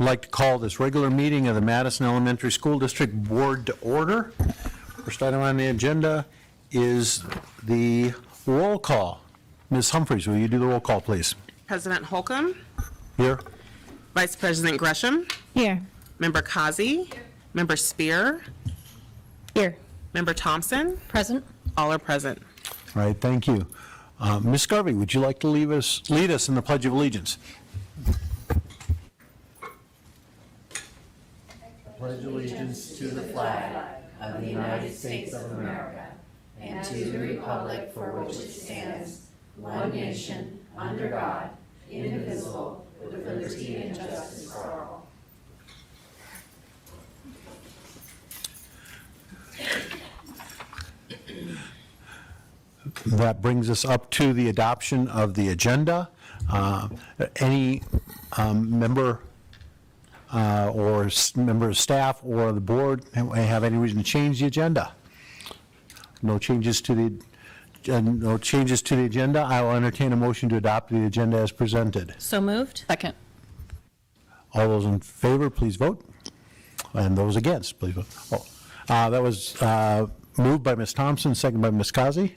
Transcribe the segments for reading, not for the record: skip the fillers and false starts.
I'd like to call this regular meeting of the Madison Elementary School District Board to order. First item on the agenda is the roll call. Ms. Humphries, will you do the roll call, please? President Holcomb. Here. Vice President Gresham. Here. Member Kazi. Here. Member Spear. Here. Member Thompson. Present. All are present. All right, thank you. Ms. Garvey, would you like to lead us in the Pledge of Allegiance? Pledge allegiance to the flag of the United States of America and to the republic for which it stands, one nation, under God, indivisible, with liberty and justice for all. That brings us up to the adoption of the agenda. Any member or member of staff or the board have any reason to change the agenda? No changes to the agenda. I will entertain a motion to adopt the agenda as presented. So moved. Second. All those in favor, please vote. And those against, please vote. That was moved by Ms. Thompson, second by Ms. Kazi.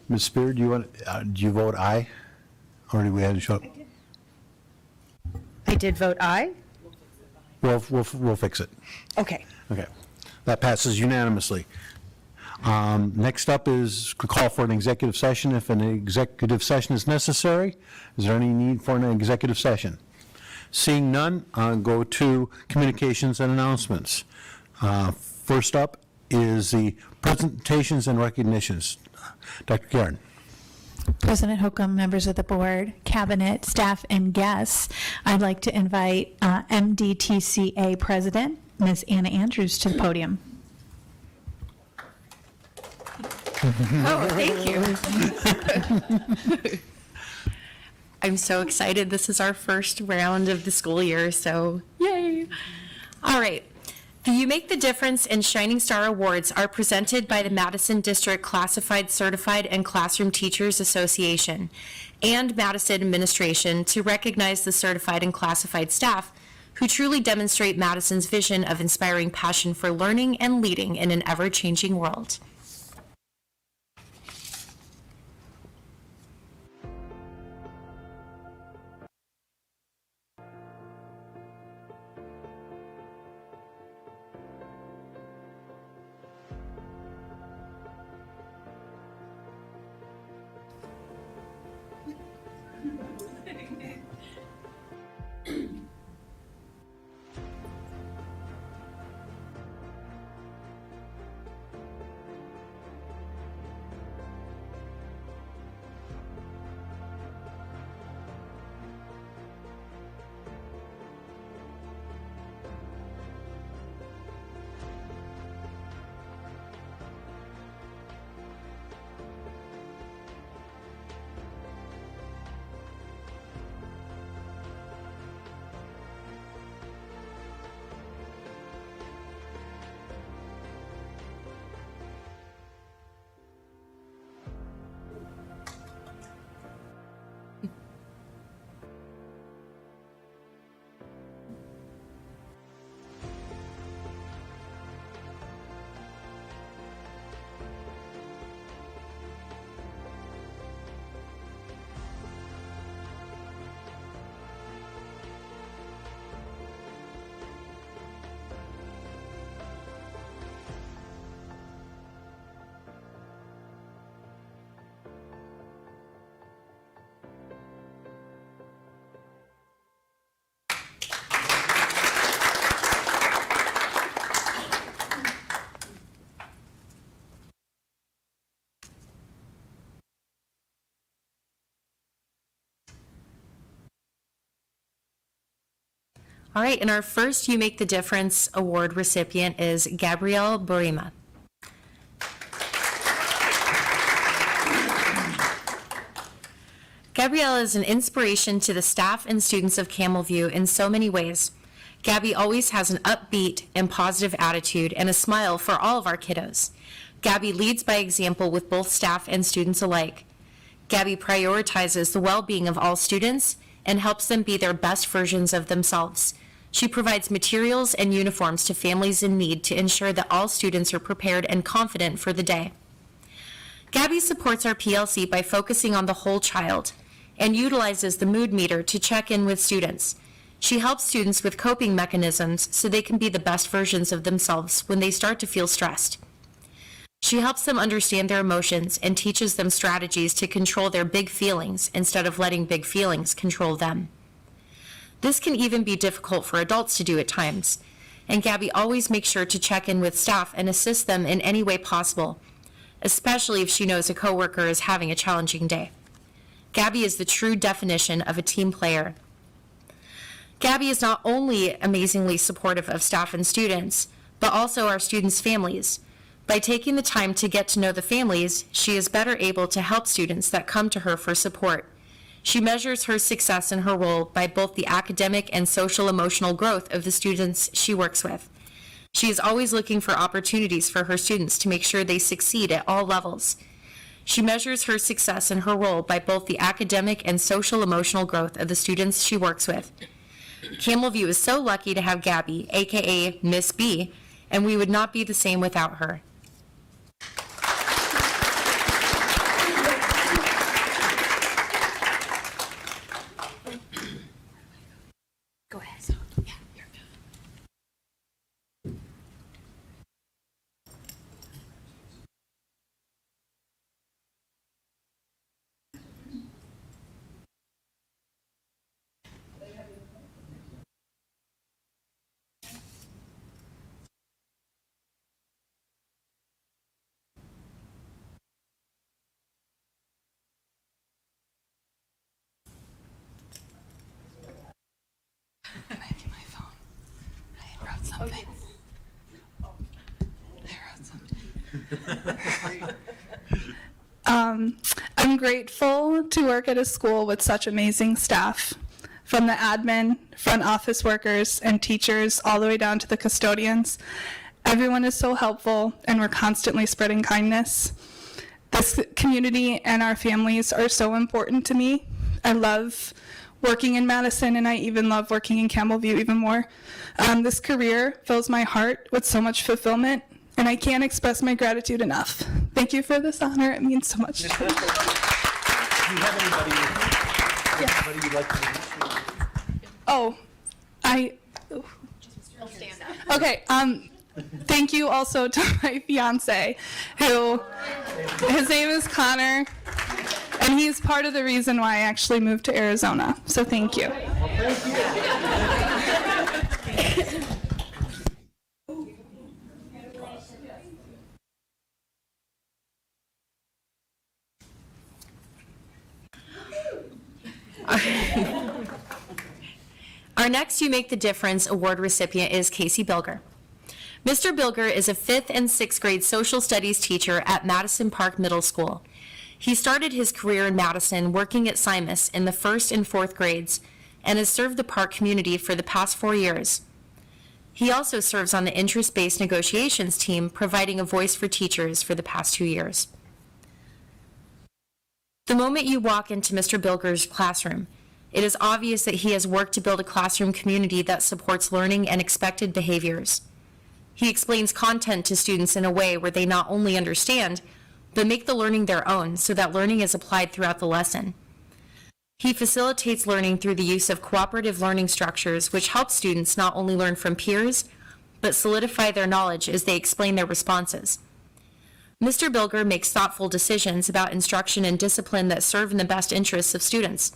Ms. Spear, do you vote aye? Or do we have to show up? I did vote aye. We'll fix it. Okay. Okay. That passes unanimously. Next up is call for an executive session if an executive session is necessary. Is there any need for an executive session? Seeing none, go to communications and announcements. First up is the presentations and recognitions. Dr. Karen. President Holcomb, members of the board, cabinet, staff, and guests, I'd like to invite MDTCA President, Ms. Anna Andrews, to the podium. Oh, thank you. I'm so excited. This is our first round of the school year, so yay. All right. The You Make the Difference and Shining Star Awards are presented by the Madison District Classified, Certified, and Classroom Teachers Association and Madison Administration to recognize the certified and classified staff who truly demonstrate Madison's vision of inspiring passion for learning and leading in an ever-changing world. All right, and our first You Make the Difference Award recipient is Gabrielle Burima. Gabrielle is an inspiration to the staff and students of Campbellview in so many ways. Gabby always has an upbeat and positive attitude and a smile for all of our kiddos. Gabby leads by example with both staff and students alike. Gabby prioritizes the well-being of all students and helps them be their best versions of themselves. She provides materials and uniforms to families in need to ensure that all students are prepared and confident for the day. Gabby supports our PLC by focusing on the whole child and utilizes the mood meter to check in with students. She helps students with coping mechanisms so they can be the best versions of themselves when they start to feel stressed. She helps them understand their emotions and teaches them strategies to control their big feelings instead of letting big feelings control them. This can even be difficult for adults to do at times, and Gabby always makes sure to check in with staff and assist them in any way possible, especially if she knows a coworker is having a challenging day. Gabby is the true definition of a team player. Gabby is not only amazingly supportive of staff and students, but also our students' families. By taking the time to get to know the families, she is better able to help students that come to her for support. She measures her success in her role by both the academic and social emotional growth of the students she works with. She is always looking for opportunities for her students to make sure they succeed at all levels. She measures her success in her role by both the academic and social emotional growth of the students she works with. Campbellview is so lucky to have Gabby, aka Miss B, and we would not be the same without her. Go ahead. Yeah, you're good. My phone. I wrote something. I'm grateful to work at a school with such amazing staff, from the admin, front office workers, and teachers, all the way down to the custodians. Everyone is so helpful, and we're constantly spreading kindness. This community and our families are so important to me. I love working in Madison, and I even love working in Campbellview even more. This career fills my heart with so much fulfillment, and I can't express my gratitude enough. Thank you for this honor. It means so much to me. Do you have anybody you'd like to introduce? Okay, thank you also to my fiance, his name is Connor, and he's part of the reason why I actually moved to Arizona, so thank you. Our next You Make the Difference Award recipient is Casey Bilger. Mr. Bilger is a 5th and 6th grade social studies teacher at Madison Park Middle School. He started his career in Madison working at Simus in the 1st and 4th grades and has served the park community for the past 4 years. He also serves on the interest-based negotiations team, providing a voice for teachers for the past 2 years. The moment you walk into Mr. Bilger's classroom, it is obvious that he has worked to build a classroom community that supports learning and expected behaviors. He explains content to students in a way where they not only understand, but make the learning their own so that learning is applied throughout the lesson. He facilitates learning through the use of cooperative learning structures, which help students not only learn from peers, but solidify their knowledge as they explain their responses. Mr. Bilger makes thoughtful decisions about instruction and discipline that serve in the best interests of students.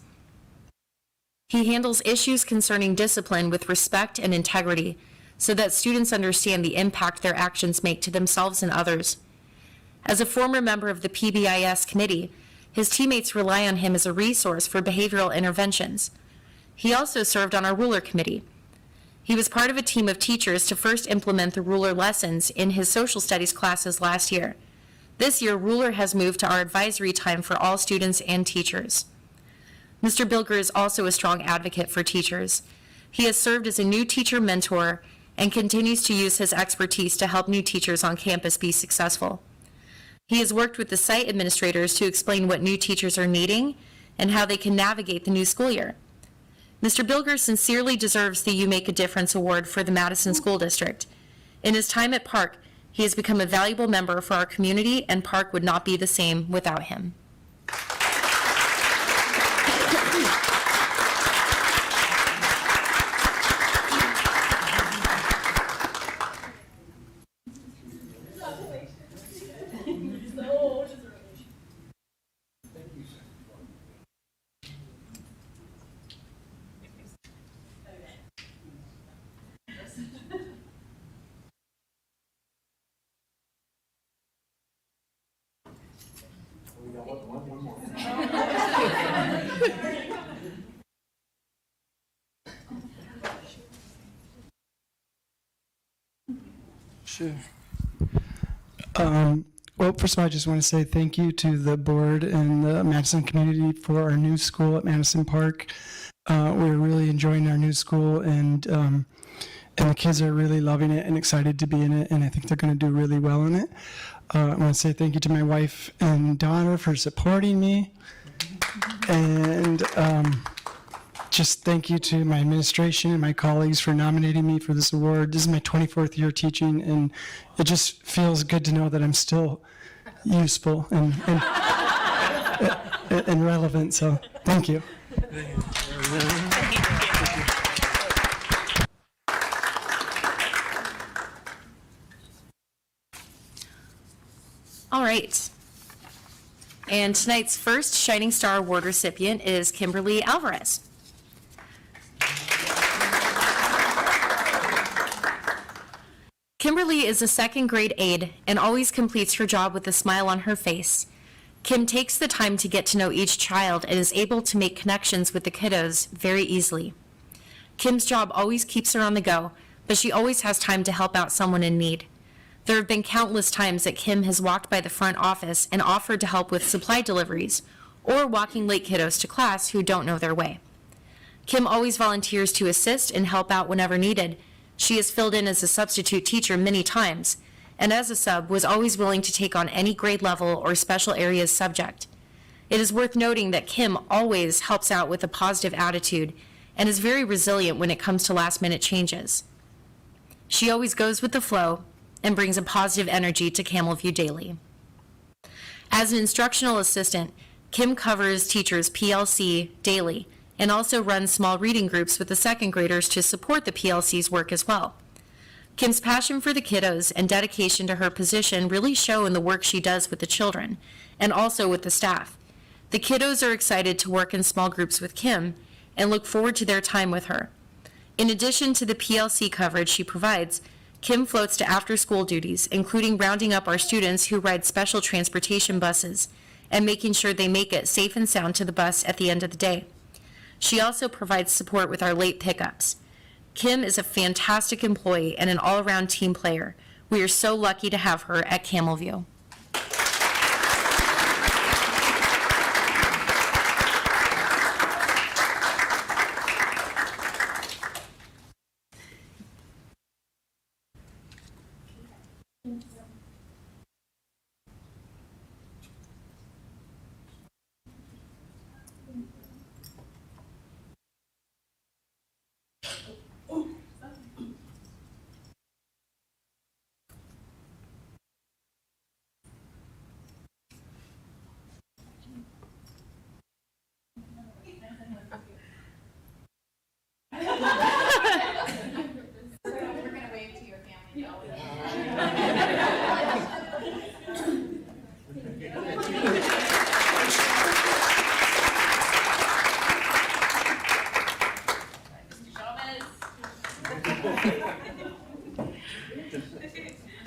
He handles issues concerning discipline with respect and integrity so that students understand the impact their actions make to themselves and others. As a former member of the PBIS committee, his teammates rely on him as a resource for behavioral interventions. He also served on our ruler committee. He was part of a team of teachers to first implement the ruler lessons in his social studies classes last year. This year, ruler has moved to our advisory time for all students and teachers. Mr. Bilger is also a strong advocate for teachers. He has served as a new teacher mentor and continues to use his expertise to help new teachers on campus be successful. He has worked with the site administrators to explain what new teachers are needing and how they can navigate the new school year. Mr. Bilger sincerely deserves the You Make a Difference Award for the Madison School District. In his time at Park, he has become a valuable member for our community, and Park would not be the same without him. Sure. Well, first of all, I just want to say thank you to the board and the Madison community for our new school at Madison Park. We're really enjoying our new school, and the kids are really loving it and excited to be in it, and I think they're going to do really well in it. I want to say thank you to my wife and daughter for supporting me, and just thank you to my administration and my colleagues for nominating me for this award. This is my 24th year teaching, and it just feels good to know that I'm still useful and relevant, so thank you. All right. And tonight's first Shining Star Award recipient is Kimberly Alvarez. Kimberly is a second grade aide and always completes her job with a smile on her face. Kim takes the time to get to know each child and is able to make connections with the kiddos very easily. Kim's job always keeps her on the go, but she always has time to help out someone in need. There have been countless times that Kim has walked by the front office and offered to help with supply deliveries or walking late kiddos to class who don't know their way. Kim always volunteers to assist and help out whenever needed. She has filled in as a substitute teacher many times, and as a sub was always willing to take on any grade level or special areas subject. It is worth noting that Kim always helps out with a positive attitude and is very resilient when it comes to last-minute changes. She always goes with the flow and brings a positive energy to Camel View Daily. As an instructional assistant, Kim covers teachers' PLC daily and also runs small reading groups with the second graders to support the PLC's work as well. Kim's passion for the kiddos and dedication to her position really show in the work she does with the children and also with the staff. The kiddos are excited to work in small groups with Kim and look forward to their time with her. In addition to the PLC coverage she provides, Kim floats to after-school duties, including rounding up our students who ride special transportation buses and making sure they make it safe and sound to the bus at the end of the day. She also provides support with our late pickups. Kim is a fantastic employee and an all-around team player. We are so lucky to have her at Camel View.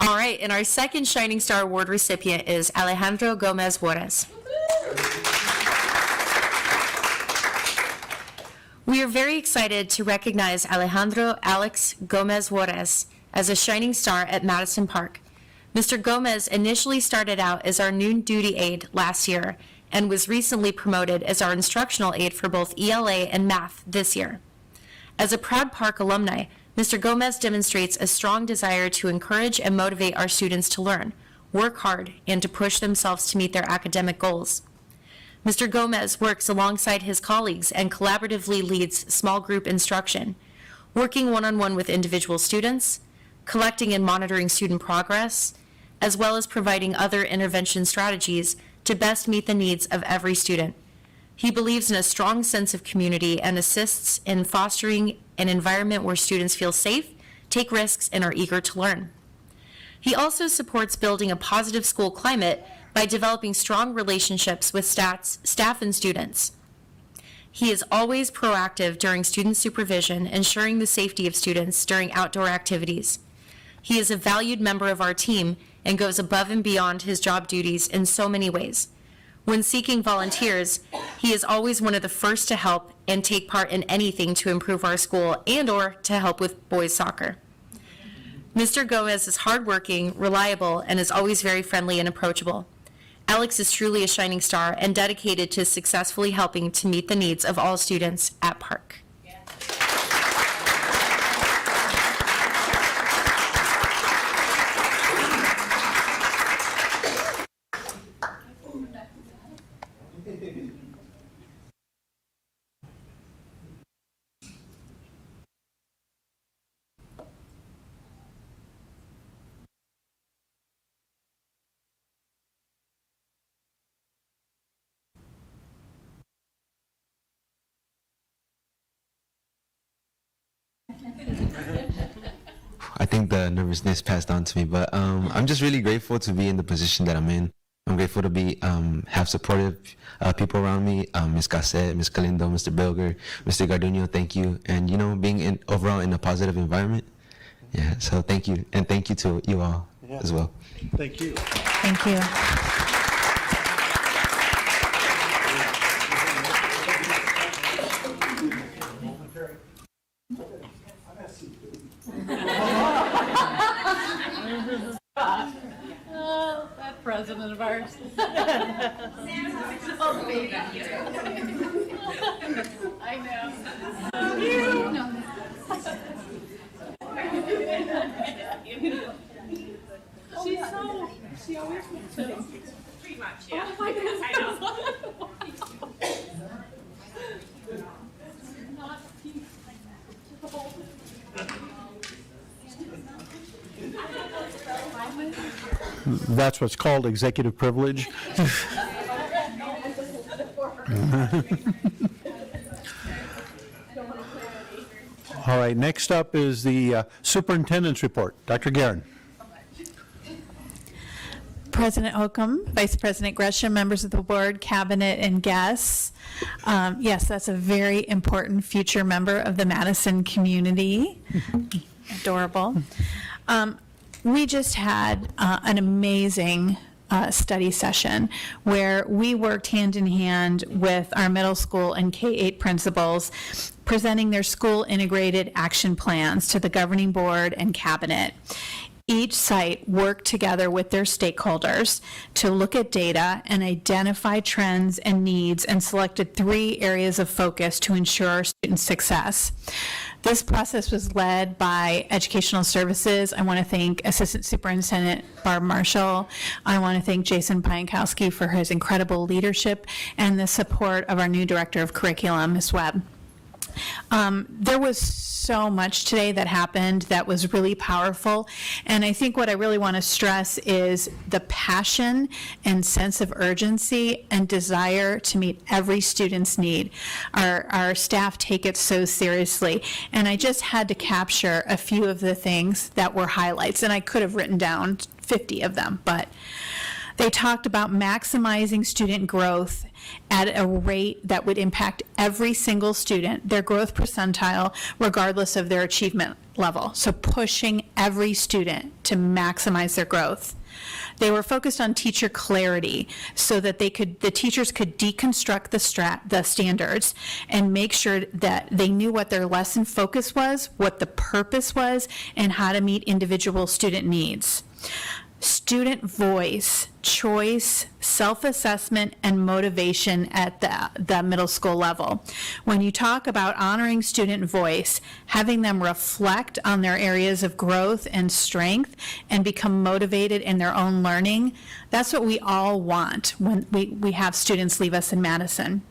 All right, and our second Shining Star Award recipient is Alejandro Gomez Juarez. We are very excited to recognize Alejandro Alex Gomez Juarez as a shining star at Madison Park. Mr. Gomez initially started out as our noon duty aide last year and was recently promoted as our instructional aide for both ELA and math this year. As a proud Park alumni, Mr. Gomez demonstrates a strong desire to encourage and motivate our students to learn, work hard, and to push themselves to meet their academic goals. Mr. Gomez works alongside his colleagues and collaboratively leads small group instruction, working one-on-one with individual students, collecting and monitoring student progress, as well as providing other intervention strategies to best meet the needs of every student. He believes in a strong sense of community and assists in fostering an environment where students feel safe, take risks, and are eager to learn. He also supports building a positive school climate by developing strong relationships with staff and students. He is always proactive during student supervision, ensuring the safety of students during outdoor activities. He is a valued member of our team and goes above and beyond his job duties in so many ways. When seeking volunteers, he is always one of the first to help and take part in anything to improve our school and/or to help with boys soccer. Mr. Gomez is hardworking, reliable, and is always very friendly and approachable. Alex is truly a shining star and dedicated to successfully helping to meet the needs of all students at Park. I think the nervousness passed on to me, but I'm just really grateful to be in the position that I'm in. I'm grateful to be have supportive people around me, Ms. Gasset, Ms. Galindo, Mr. Bilger, Mr. Garduño, thank you. And, you know, being overall in a positive environment. Yeah, so thank you. And thank you to you all as well. Thank you. Thank you. That president of ours. I know. She's so, she always makes it. Pretty much, yeah. Oh my goodness, I know. That's what's called executive privilege. All right, next up is the superintendent's report. Dr. Guerin. President Holcomb, Vice President Gresham, members of the board, cabinet, and guests. Yes, that's a very important future member of the Madison community. Adorable. We just had an amazing study session where we worked hand in hand with our middle school and K-8 principals, presenting their school integrated action plans to the governing board and cabinet. Each site worked together with their stakeholders to look at data and identify trends and needs, and selected 3 areas of focus to ensure student success. This process was led by Educational Services. I want to thank Assistant Superintendent Barb Marshall. I want to thank Jason Piankowski for his incredible leadership and the support of our new Director of Curriculum, Ms. Webb. There was so much today that happened that was really powerful, and I think what I really want to stress is the passion and sense of urgency and desire to meet every student's need. Our staff take it so seriously, and I just had to capture a few of the things that were highlights, and I could have written down 50 of them, but they talked about maximizing student growth at a rate that would impact every single student, their growth percentile, regardless of their achievement level, so pushing every student to maximize their growth. They were focused on teacher clarity so that the teachers could deconstruct the standards and make sure that they knew what their lesson focus was, what the purpose was, and how to meet individual student needs. Student voice, choice, self-assessment, and motivation at the middle school level. When you talk about honoring student voice, having them reflect on their areas of growth and strength and become motivated in their own learning, that's what we all want when we have students leave us in Madison.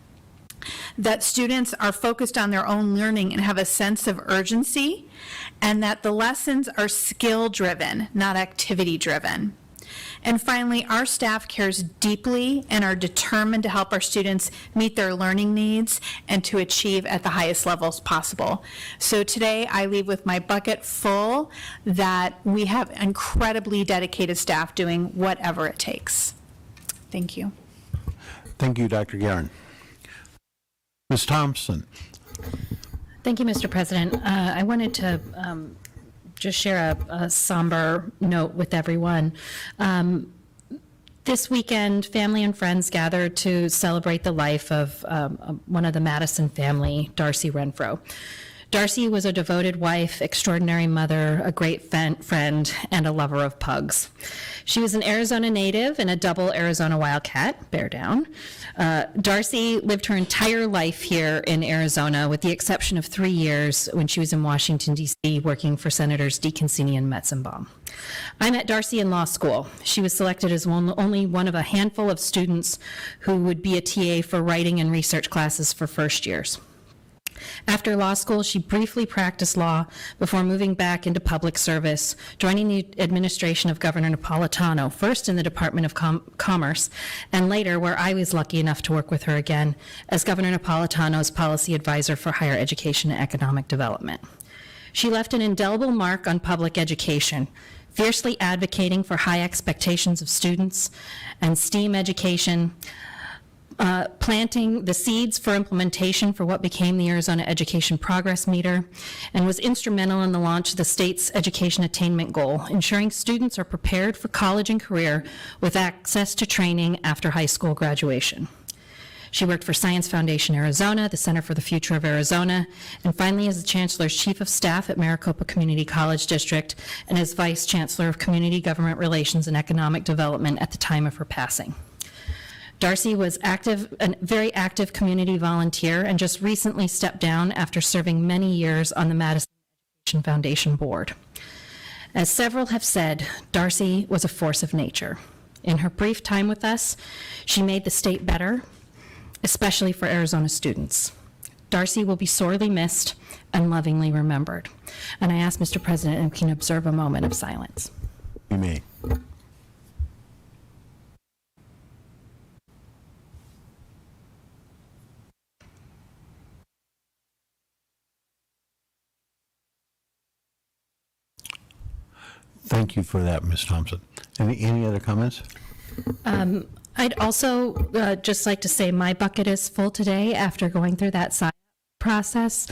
That students are focused on their own learning and have a sense of urgency, and that the lessons are skill-driven, not activity-driven. And finally, our staff cares deeply and are determined to help our students meet their learning needs and to achieve at the highest levels possible. So today, I leave with my bucket full that we have incredibly dedicated staff doing whatever it takes. Thank you. Thank you, Dr. Guerin. Ms. Thompson. Thank you, Mr. President. I wanted to just share a somber note with everyone. This weekend, family and friends gathered to celebrate the life of one of the Madison family, Darcy Renfro. Darcy was a devoted wife, extraordinary mother, a great friend, and a lover of pugs. She was an Arizona native and a double Arizona Wildcat, bear down. Darcy lived her entire life here in Arizona, with the exception of 3 years when she was in Washington, D.C., working for Senators DeConcini and Metzenbaum. I met Darcy in law school. She was selected as only one of a handful of students who would be a TA for writing and research classes for first years. After law school, she briefly practiced law before moving back into public service, joining the administration of Governor Napolitano, first in the Department of Commerce, and later, where I was lucky enough to work with her again, as Governor Napolitano's policy advisor for higher education and economic development. She left an indelible mark on public education, fiercely advocating for high expectations of students and STEAM education, planting the seeds for implementation for what became the Arizona Education Progress Meter, and was instrumental in the launch of the state's education attainment goal, ensuring students are prepared for college and career with access to training after high school graduation. She worked for Science Foundation Arizona, the Center for the Future of Arizona, and finally as the Chancellor's Chief of Staff at Maricopa Community College District, and as Vice Chancellor of Community Government Relations and Economic Development at the time of her passing. Darcy was a very active community volunteer and just recently stepped down after serving many years on the Madison Education Foundation board. As several have said, Darcy was a force of nature. In her brief time with us, she made the state better, especially for Arizona students. Darcy will be sorely missed and lovingly remembered. And I ask Mr. President if we can observe a moment of silence. You may. Thank you for that, Ms. Thompson. Any other comments? I'd also just like to say my bucket is full today after going through that process,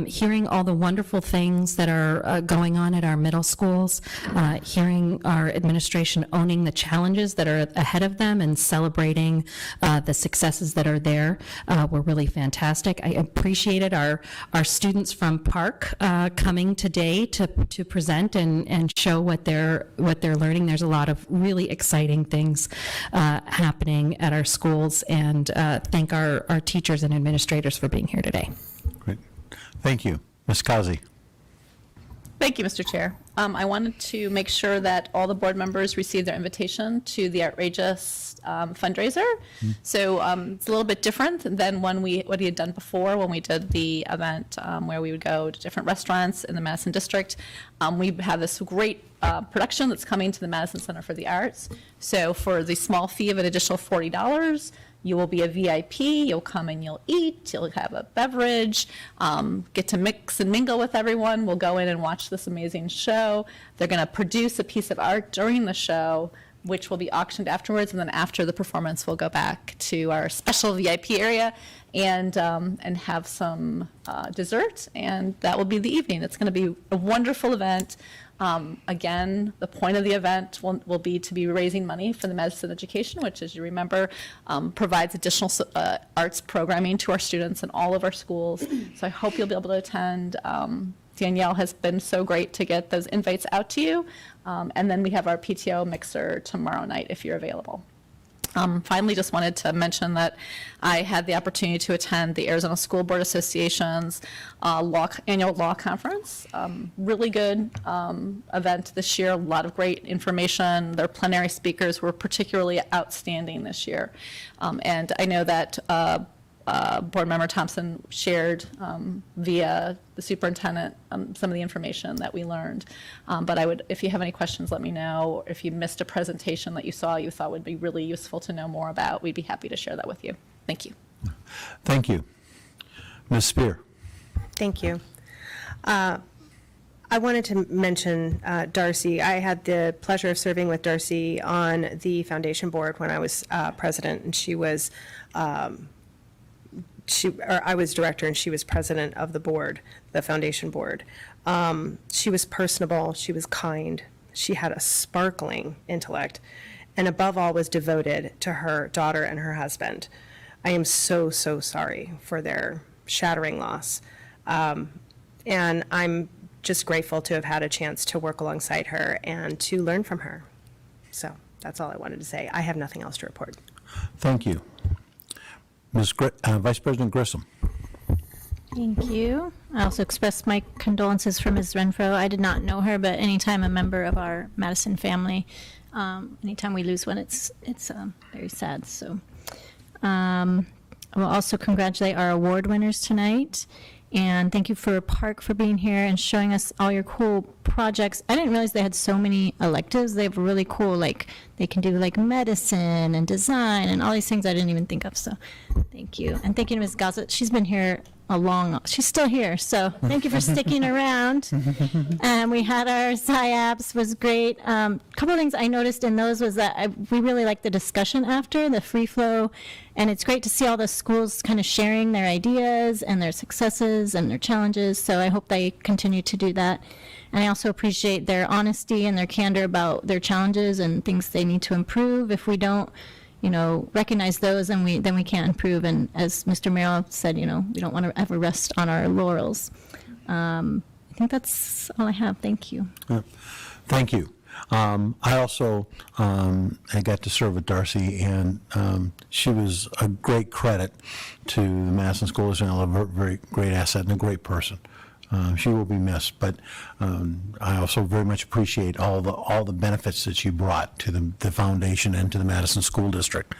hearing all the wonderful things that are going on at our middle schools, hearing our administration owning the challenges that are ahead of them and celebrating the successes that are there were really fantastic. I appreciated our students from Park coming today to present and show what they're learning. There's a lot of really exciting things happening at our schools, and thank our teachers and administrators for being here today. Great. Thank you. Ms. Kazi. Thank you, Mr. Chair. I wanted to make sure that all the board members received their invitation to the Outrageous fundraiser. So it's a little bit different than what we had done before when we did the event where we would go to different restaurants in the Madison District. We have this great production that's coming to the Madison Center for the Arts. So for the small fee of an additional $40, you will be a VIP, you'll come and you'll eat, you'll have a beverage, get to mix and mingle with everyone. We'll go in and watch this amazing show. They're going to produce a piece of art during the show which will be auctioned afterwards, and then after the performance, we'll go back to our special VIP area and have some dessert, and that will be the evening. It's going to be a wonderful event. Again, the point of the event will be to be raising money for the Madison Education, which, as you remember, provides additional arts programming to our students in all of our schools. So I hope you'll be able to attend. Danielle has been so great to get those invites out to you. And then we have our PTO mixer tomorrow night if you're available. Finally, just wanted to mention that I had the opportunity to attend the Arizona School Board Association's annual law conference. Really good event this year, a lot of great information. Their plenary speakers were particularly outstanding this year. And I know that Board Member Thompson shared via the superintendent some of the information that we learned. But if you have any questions, let me know. If you missed a presentation that you thought would be really useful to know more about, we'd be happy to share that with you. Thank you. Thank you. Ms. Spear. Thank you. I wanted to mention Darcy. I had the pleasure of serving with Darcy on the foundation board when I was president, and I was director and she was president of the board, the foundation board. She was personable, she was kind, she had a sparkling intellect, and above all was devoted to her daughter and her husband. I am so, so sorry for their shattering loss. And I'm just grateful to have had a chance to work alongside her and to learn from her. So that's all I wanted to say. I have nothing else to report. Thank you. Vice President Grissom. Thank you. I also express my condolences for Ms. Renfro. I did not know her, but anytime a member of our Madison family, anytime we lose one, it's very sad. So I will also congratulate our award winners tonight. And thank you for Park for being here and showing us all your cool projects. I didn't realize they had so many electives. They have really cool, like, they can do like medicine and design and all these things I didn't even think of. So thank you. And thank you to Ms. Gossett. She's been here she's still here. So thank you for sticking around. And we had our SIAPs, was great. A couple of things I noticed in those was that we really liked the discussion after, the free flow. And it's great to see all the schools kind of sharing their ideas and their successes and their challenges. So I hope they continue to do that. And I also appreciate their honesty and their candor about their challenges and things they need to improve. If we don't, recognize those, then we can't improve. And as Mr. Merrill said, we don't want to ever rest on our laurels. I think that's all I have. Thank you. Thank you. I also I got to serve with Darcy, and she was a great credit to the Madison School District, and a very great asset and a great person. She will be missed, but I also very much appreciate all the benefits that she brought to the foundation and to the Madison School District.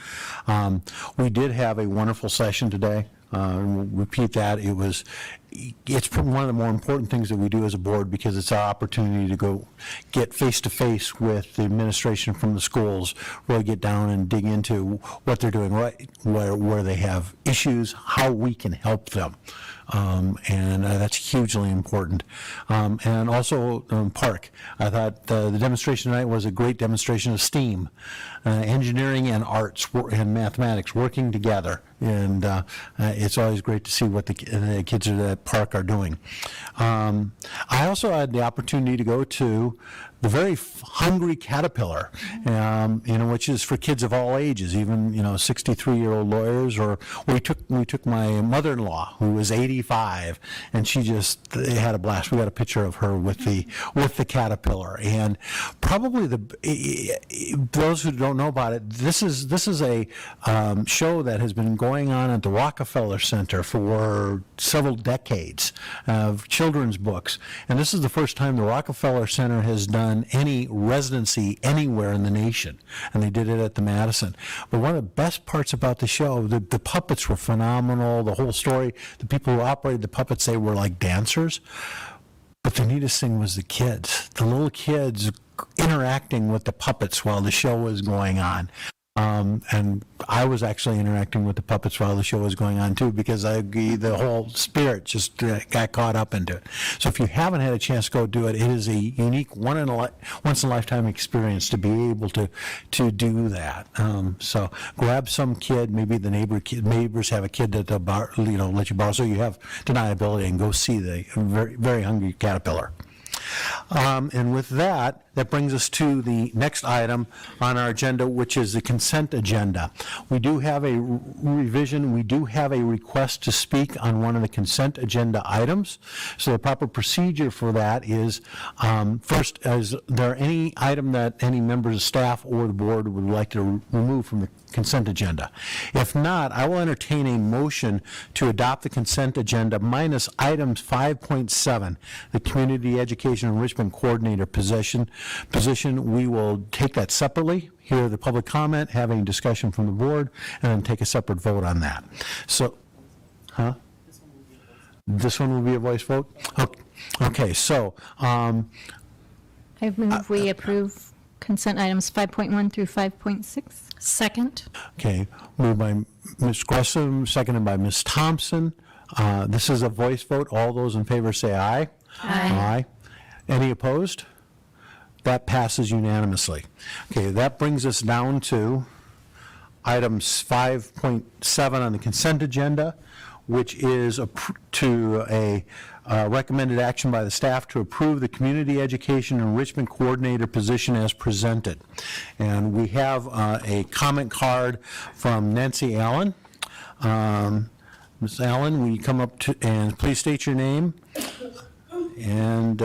We did have a wonderful session today. We'll repeat that. It's one of the more important things that we do as a board, because it's our opportunity to go get face-to-face with the administration from the schools, really get down and dig into what they're doing right, where they have issues, how we can help them. And that's hugely important. And also Park. I thought the demonstration tonight was a great demonstration of STEAM, engineering and arts and mathematics working together. And it's always great to see what the kids at Park are doing. I also had the opportunity to go to the very hungry Caterpillar, which is for kids of all ages, even 63-year-old lawyers. Or we took my mother-in-law, who was 85, and she just had a blast. We got a picture of her with the Caterpillar. And probably those who don't know about it, this is a show that has been going on at the Rockefeller Center for several decades, of children's books. And this is the first time the Rockefeller Center has done any residency anywhere in the nation, and they did it at the Madison. But one of the best parts about the show, the puppets were phenomenal, the whole story. The people who operated the puppets, they were like dancers. But the neatest thing was the kids, the little kids interacting with the puppets while the show was going on. And I was actually interacting with the puppets while the show was going on too, because the whole spirit just got caught up into it. So if you haven't had a chance to go do it, it is a unique once in a lifetime experience to be able to do that. So grab some kid, maybe the neighbors have a kid that they'll let you borrow, so you have deniability, and go see the very, very hungry caterpillar. And with that, that brings us to the next item on our agenda, which is the consent agenda. We do have a revision. We do have a request to speak on one of the consent agenda items. So the proper procedure for that is, first, is there any item that any members of staff or the board would like to remove from the consent agenda? If not, I will entertain a motion to adopt the consent agenda minus items 5.7, the Community Education Enrichment Coordinator position. We will take that separately, hear the public comment, have any discussion from the board, and then take a separate vote on that. So, this one will be a voice vote? Okay, so, I move we approve consent items 5.1 through 5.6. Second. okay, moved by Ms. Gresham, seconded by Ms. Thompson. This is a voice vote. All those in favor say aye. Aye. Any opposed? That passes unanimously. Okay, that brings us down to items 5.7 on the consent agenda, which is a recommended action by the staff to approve the Community Education Enrichment Coordinator position as presented. And we have a comment card from Nancy Allen. Ms. Allen, will you come up and please state your name? And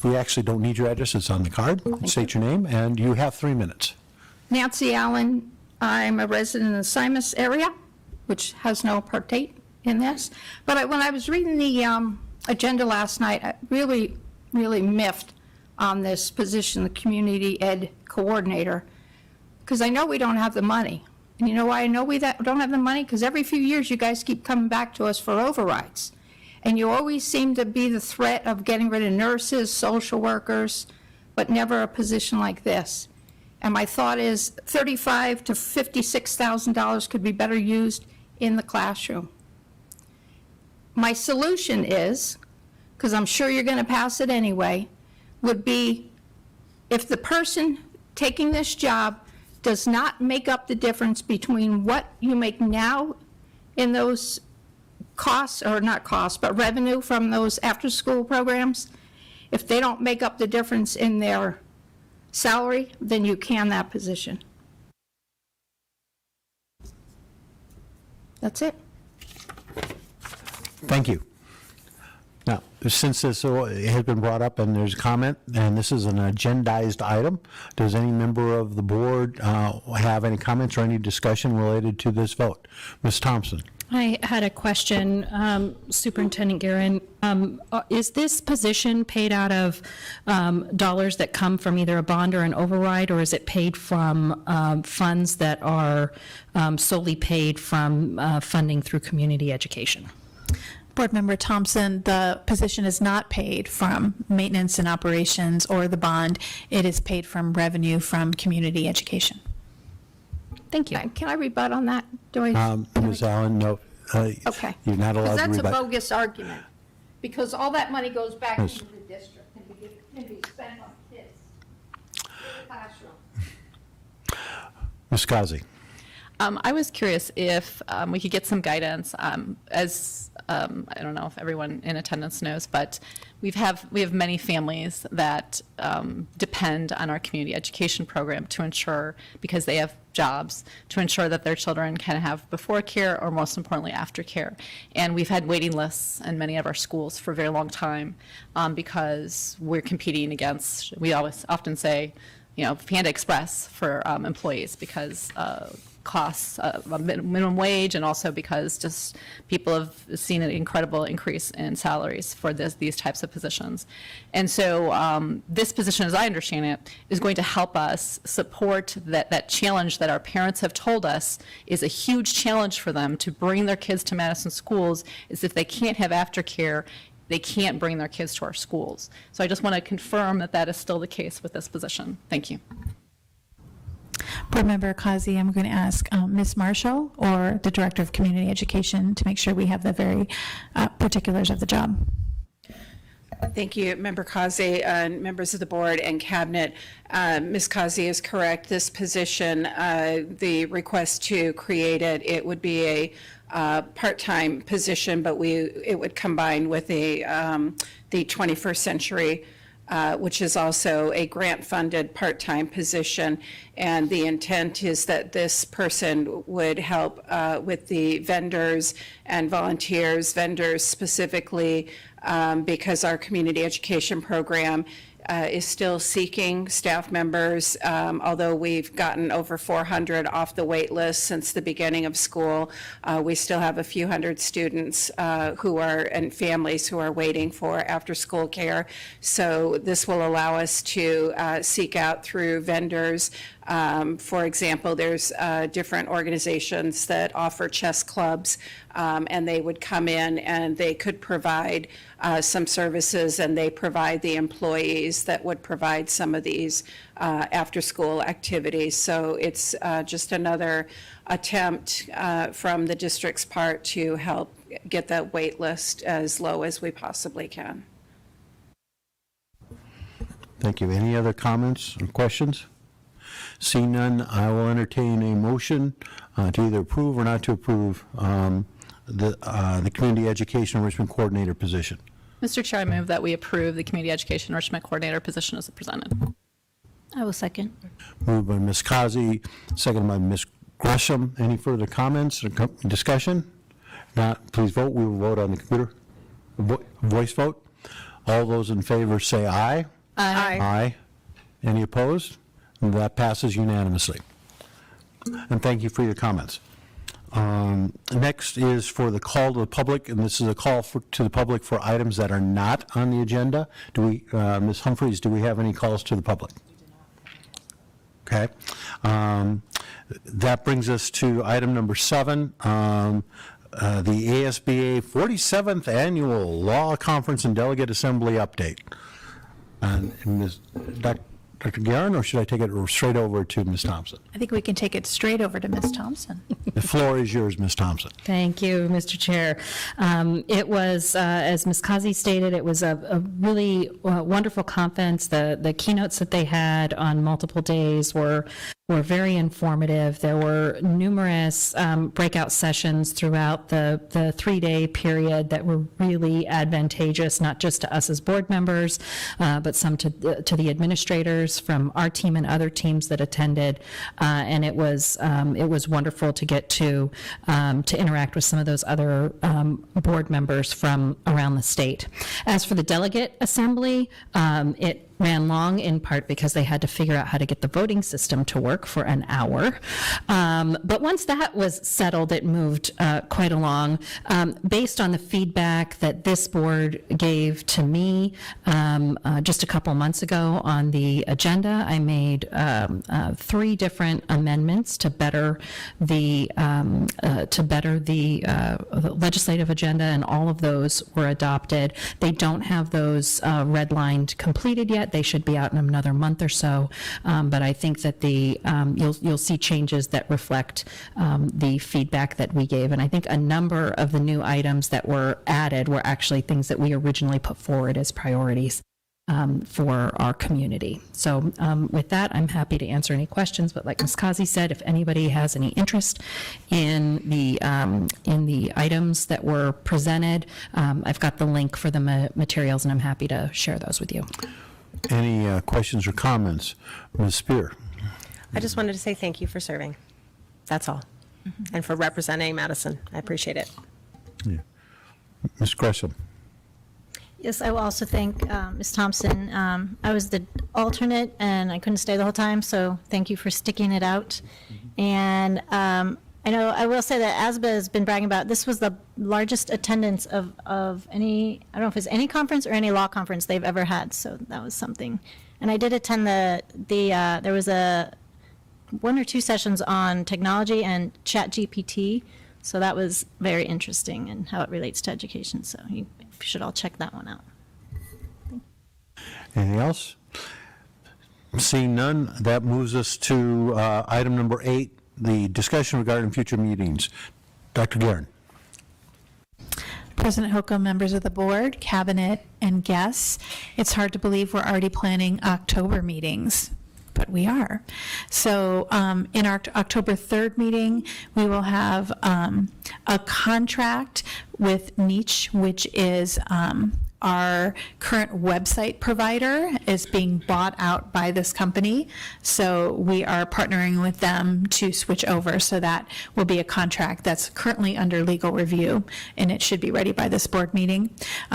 we actually don't need your address, it's on the card. State your name, and you have 3 minutes. Nancy Allen, I'm a resident of the Simus area, which has no apartheid in this. But when I was reading the agenda last night, I really miffed on this position, the Community Ed Coordinator, because I know we don't have the money. And you know why I know we don't have the money? Because every few years you guys keep coming back to us for overrides. And you always seem to be the threat of getting rid of nurses, social workers, but never a position like this. And my thought is $35,000 to $56,000 could be better used in the classroom. My solution is, because I'm sure you're going to pass it anyway, would be if the person taking this job does not make up the difference between what you make now in those costs, or not costs, but revenue from those after-school programs, if they don't make up the difference in their salary, then you can that position. That's it. Thank you. Now, since this has been brought up and there's a comment, and this is an agendized item, does any member of the board have any comments or any discussion related to this vote? Ms. Thompson. I had a question, Superintendent Guerin. Is this position paid out of dollars that come from either a bond or an override, or is it paid from funds that are solely paid from funding through community education? Board Member Thompson, the position is not paid from maintenance and operations or the bond. It is paid from revenue from community education. Thank you. Can I rebut on that? Do I? Ms. Allen, no. Okay. You're not allowed to Because that's rebut. a bogus argument, because all that money goes back into the district and can be spent on kids. Classroom. Ms. Kazi. I was curious if we could get some guidance, as I don't know if everyone in attendance knows, but we have many families that depend on our community education program to ensure, because they have jobs, to ensure that their children can have before care, or most importantly after care. And we've had waiting lists in many of our schools for a very long time because we're competing against, we often say, Panda Express for employees, because costs, minimum wage, and also because just people have seen an incredible increase in salaries for these types of positions. And so this position, as I understand it, is going to help us support that challenge that our parents have told us is a huge challenge for them to bring their kids to Madison schools, is if they can't have aftercare, they can't bring their kids to our schools. So I just want to confirm that that is still the case with this position. Thank you. Board Member Kazi, I'm going to ask Ms. Marshall or the Director of Community Education to make sure we have the very particulars of the job. Thank you, Member Kazi, and members of the board and cabinet. Ms. Kazi is correct. This position, the request to create it, it would be a part-time position, but it would combine with the 21st Century, which is also a grant-funded part-time position. And the intent is that this person would help with the vendors and volunteers, vendors specifically, because our community education program is still seeking staff members, although we've gotten over 400 off the wait list since the beginning of school. We still have a few hundred students and families who are waiting for after-school care. So this will allow us to seek out through vendors. For example, there's different organizations that offer chess clubs, and they would come in and they could provide some services, and they provide the employees that would provide some of these after-school activities. So it's just another attempt from the district's part to help get that wait list as low as we possibly can. Thank you. Any other comments or questions? Seeing none, I will entertain a motion to either approve or not to approve the Community Education Enrichment Coordinator position. Mr. Chair, I move that we approve the Community Education Enrichment Coordinator position as presented. I will second. Moved by Ms. Kazi, seconded by Ms. Gresham. Any further comments or discussion? Not, please vote. We will vote on the computer. Voice vote. All those in favor say aye. Aye. Aye. Any opposed? And that passes unanimously. And thank you for your comments. Next is for the call to the public, and this is a call to the public for items that are not on the agenda. Do we, Ms. Humphreys, do we have any calls to the public? Okay. That brings us to item number 7, the ASBA 47th Annual Law Conference and Delegate Assembly Update. And Dr. Guerin, or should I take it straight over to Ms. Thompson? I think we can take it straight over to Ms. Thompson. The floor is yours, Ms. Thompson. Thank you, Mr. Chair. It was, as Ms. Kazi stated, it was a really wonderful conference. The keynotes that they had on multiple days were very informative. There were numerous breakout sessions throughout the 3-day period that were really advantageous, not just to us as board members, but some to the administrators from our team and other teams that attended. And it was wonderful to get to interact with some of those other board members from around the state. As for the delegate assembly, it ran long in part because they had to figure out how to get the voting system to work for an hour. But once that was settled, it moved quite along. Based on the feedback that this board gave to me just a couple months ago on the agenda, I made 3 different amendments to better the legislative agenda, and all of those were adopted. They don't have those redlined completed yet. They should be out in another month or so, but I think that you'll see changes that reflect the feedback that we gave, and I think a number of the new items that were added were actually things that we originally put forward as priorities for our community. So with that, I'm happy to answer any questions, but like Ms. Kazi said, if anybody has any interest in the items that were presented, I've got the link for the materials, and I'm happy to share those with you. Any questions or comments? Ms. Spear. I just wanted to say thank you for serving. That's all. And for representing Madison. I appreciate it. Yeah. Ms. Gresham. Yes, I will also thank Ms. Thompson. I was the alternate, and I couldn't stay the whole time, so thank you for sticking it out. And I know, I will say that ASBA has been bragging about, this was the largest attendance of any, I don't know if it's any conference or any law conference they've ever had, so that was something. And I did attend there was 1 or 2 sessions on technology and ChatGPT, so that was very interesting and how it relates to education, so you should all check that one out. Anything else? Seeing none, that moves us to item number 8, the discussion regarding future meetings. Dr. Guerin. President Holcomb, members of the board, cabinet, and guests, it's hard to believe we're already planning October meetings, but we are. So in our October 3rd meeting, we will have a contract with Niche, which is our current website provider is being bought out by this company. So we are partnering with them to switch over. So that will be a contract that's currently under legal review, and it should be ready by this board meeting.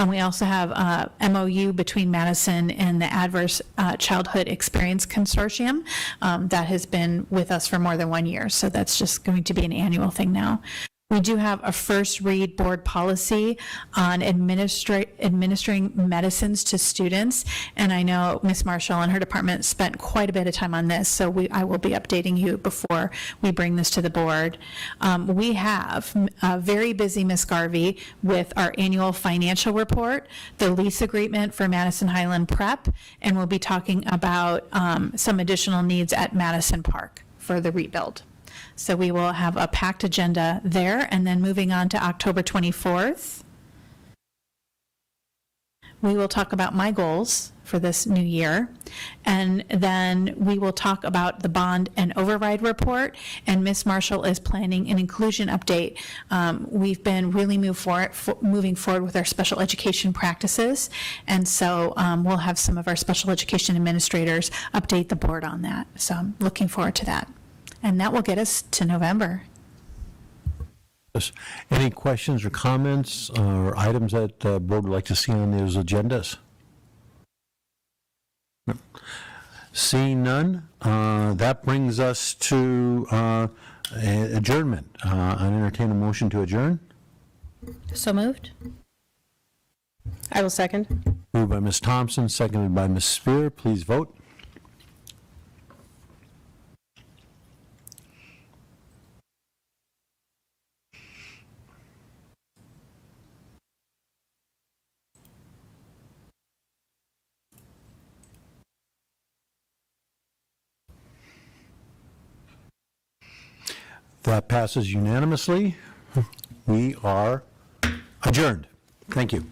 We also have a MOU between Madison and the Adverse Childhood Experience Consortium that has been with us for more than 1 year. So that's just going to be an annual thing now. We do have a first read board policy on administering medicines to students, and I know Ms. Marshall and her department spent quite a bit of time on this, so I will be updating you before we bring this to the board. We have a very busy Ms. Garvey with our annual financial report, the lease agreement for Madison Highland Prep, and we'll be talking about some additional needs at Madison Park for the rebuild. So we will have a packed agenda there, and then moving on to October 24th, we will talk about my goals for this new year, and then we will talk about the bond and override report, and Ms. Marshall is planning an inclusion update. We've been really moving forward with our special education practices, and so we'll have some of our special education administrators update the board on that. So I'm looking forward to that. And that will get us to November. Any questions or comments or items that the board would like to see on those agendas? No. Seeing none, that brings us to adjournment. I entertain a motion to adjourn. So moved? I will second. Moved by Ms. Thompson, seconded by Ms. Spear. Please vote. That passes unanimously. We are adjourned. Thank you.